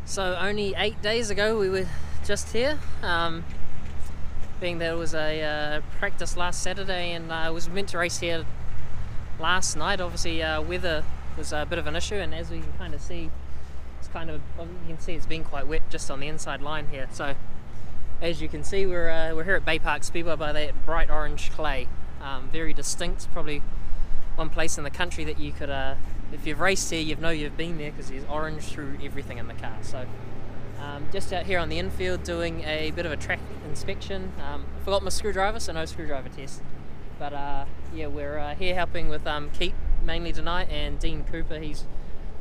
So only 8 days ago we were just here, being that it was a practice last Saturday, and I was meant to race here last night. Obviously weather was a bit of an issue, and as we can kind of see, it's you can see it's been quite wet just on the inside line here. So as you can see, we're here at Baypark Speedway by that bright orange clay. Very distinct, probably one place in the country that you could, if you've raced here, you've been there, because there's orange through everything in the car. So just out here on the infield doing a bit of a track inspection. I forgot my screwdriver, so no screwdriver test. But yeah, we're here helping with Keith mainly tonight, and Dean Cooper. He's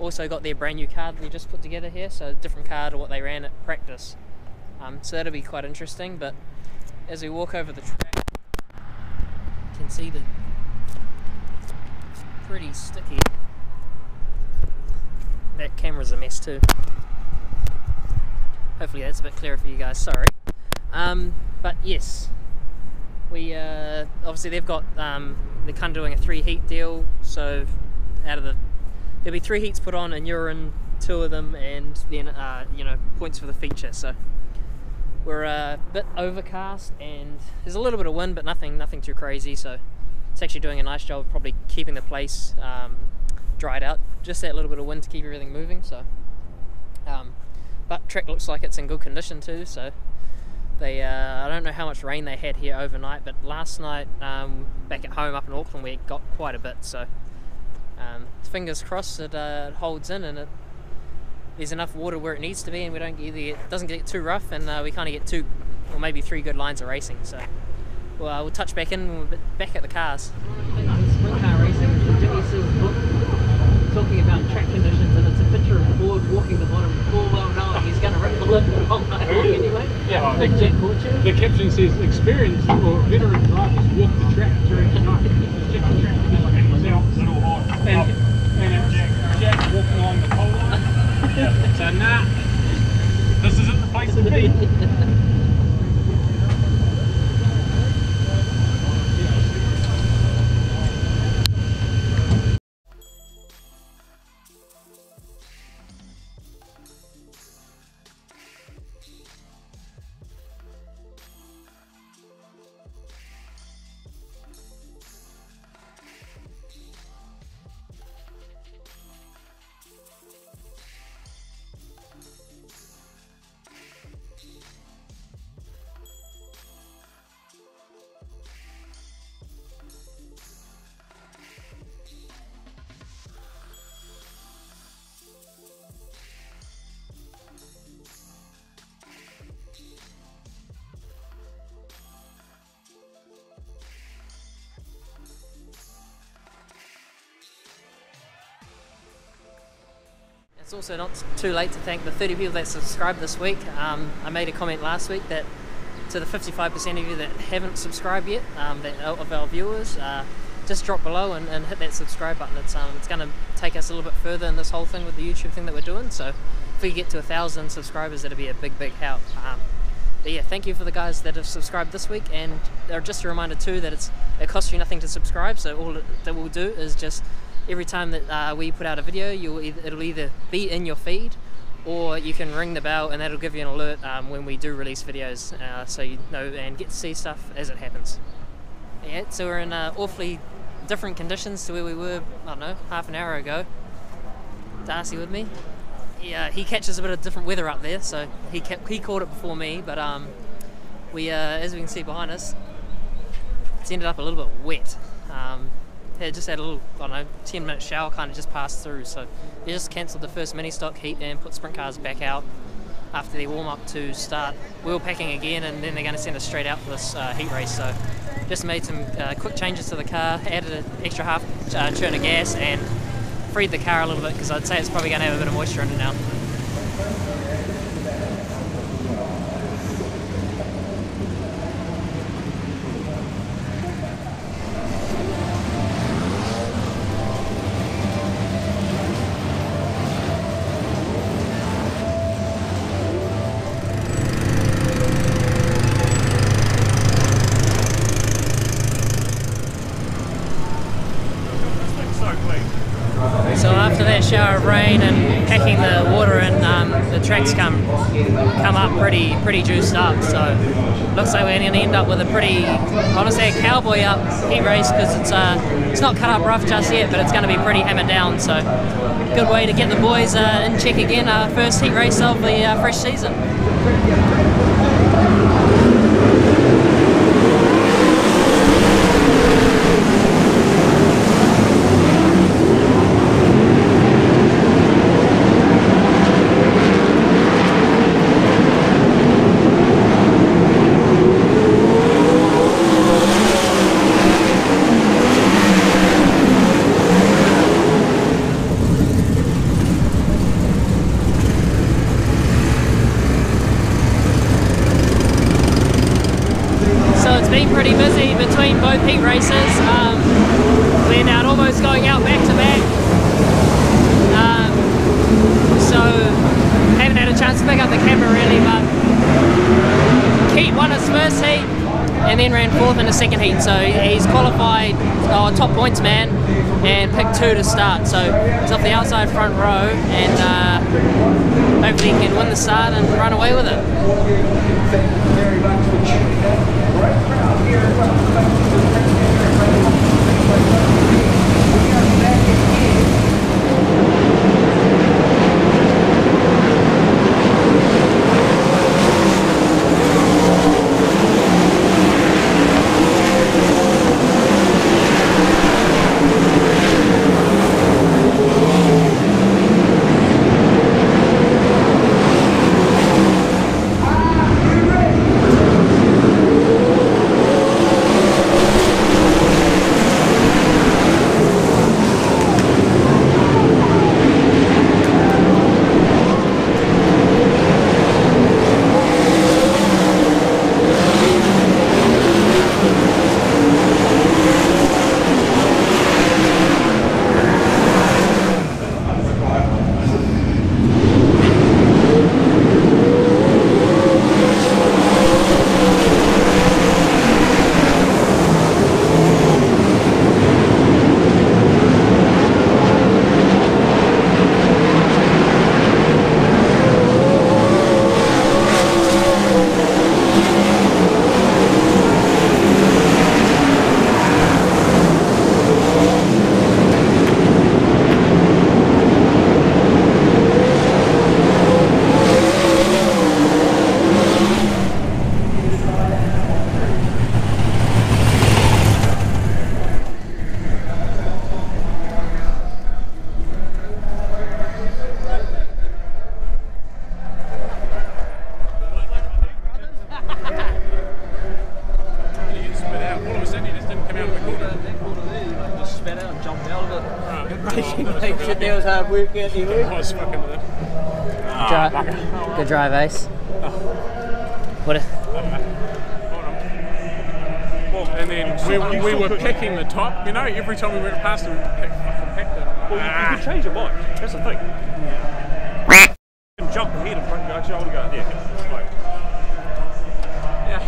also got their brand new car that we just put together here, so a different car to what they ran at practice. So that'll be quite interesting. But as we walk over the track, you can see that it's pretty sticky. That camera's a mess too. Hopefully that's a bit clearer for you guys, sorry. But yes, we obviously they've got, they're kind of doing a 3-heat deal, so there'll be 3 heats put on, and you're in 2 of them, and then you know, points for the feature. So we're a bit overcast, and there's a little bit of wind, but nothing too crazy. So it's actually doing a nice job of probably keeping the place dried out. Just that little bit of wind to keep everything moving. So but track looks like it's in good condition too. So they I don't know how much rain they had here overnight, but last night back at home up in Auckland we got quite a bit. So fingers crossed it holds in, and there's enough water where it needs to be, and it doesn't get too rough, and we kind of get 2 or maybe 3 good lines of racing. So we'll touch back in when we're back at the cars. Sprint car racing, Jimmy Seals book, talking about track conditions, and it's a picture of Ford walking the bottom, full well knowing he's going to rip the lip all night long anyway. Yeah, the caption says experienced or veteran drivers walk the track during the night. Check the track conditions out, and Jack walking along the pole line. So nah, this isn't the place to be. It's also not too late to thank the 30 people that subscribed this week. I made a comment last week that to the 55% of you that haven't subscribed yet, of our viewers, just drop below and hit that subscribe button. It's going to take us a little bit further in this whole thing with the YouTube thing that we're doing. So if we get to 1,000 subscribers, that'll be a big help. But yeah, thank you for the guys that have subscribed this week, and just a reminder too that it costs you nothing to subscribe. So all that we'll do is just every time that we put out a video, it'll either be in your feed, or you can ring the bell, and that'll give you an alert when we do release videos, so you know and get to see stuff as it happens. Yeah, so we're in awfully different conditions to where we were, I don't know, half an hour ago. Darcy with me. Yeah, he catches a bit of different weather up there, so he caught it before me. But we, as we can see behind us, it's ended up a little bit wet. Just had a little, I don't know, 10-minute shower kind of just passed through, so they just cancelled the first mini stock heat and put sprint cars back out after they warm up to start wheel packing again, and then they're going to send us straight out for this heat race. So just made some quick changes to the car, added an extra half churn of gas, and freed the car a little bit, because I'd say it's probably going to have a bit of moisture in it now. So after that shower of rain and packing the water in, track's come up pretty juiced up. So looks like we're going to end up with a pretty, I want to say, a cowboy up heat race, because it's not cut up rough just yet, but it's going to be pretty hammered down. So good way to get the boys in check again. First heat race of the fresh season. Been pretty busy between both heat races. We're now almost going out back to back, so haven't had a chance to pick up the camera really, but Keith won his first heat and then ran fourth in the second heat, so he's qualified top points man and picked 2 to start, so he's off the outside front row, and hopefully he can win the start and run away with it. Thank you very much for tuning in. Great crowd here. We are back again. Nails hard work out there, I was fucking with it. Good drive, Ace. What? Well, and then we were picking the top, you know, every time we went past them, we picked it. Well, you could change your bike, that's the thing. You can jump ahead and front go, actually, I want to go there. Yeah.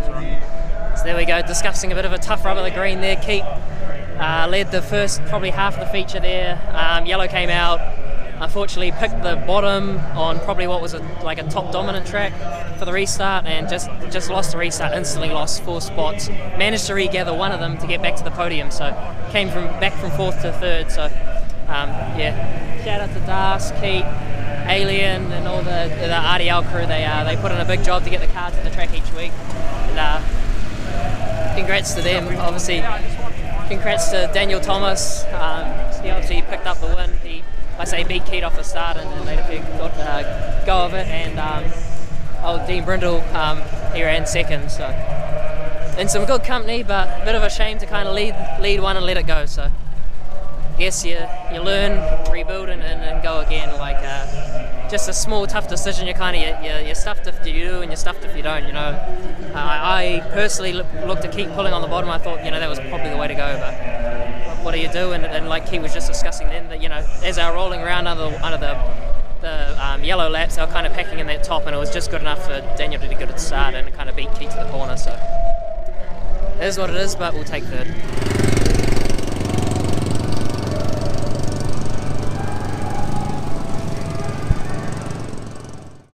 Sorry. So there we go, discussing a bit of a tough rub of the green there. Keith led the first probably half of the feature there. Yellow came out, unfortunately picked the bottom on probably what was like a top dominant track for the restart, and just lost the restart, instantly lost 4 spots. Managed to regather one of them to get back to the podium, so came back from 4th to 3rd. So yeah, shout out to Das, Keith, Alien, and all the RDL crew. They put in a big job to get the car to the track each week, and congrats to them. Obviously, congrats to Daniel Thomas. He obviously picked up the win. He, I say, beat Keith off the start and made a big go of it. And old Dean Brindle, he ran second. So in some good company, but a bit of a shame to kind of lead one and let it go. So I guess you learn, rebuild, and go again. Like just a small tough decision. You're stuffed if you do and you're stuffed if you don't. You know, I personally looked to keep pulling on the bottom. I thought that was probably the way to go, but what do you do? And like Keith was just discussing then, that as they were rolling around under the yellow laps, they were kind of packing in that top, and it was just good enough for Daniel to do good at the start and kind of beat Keith to the corner. So it is what it is, but we'll take third.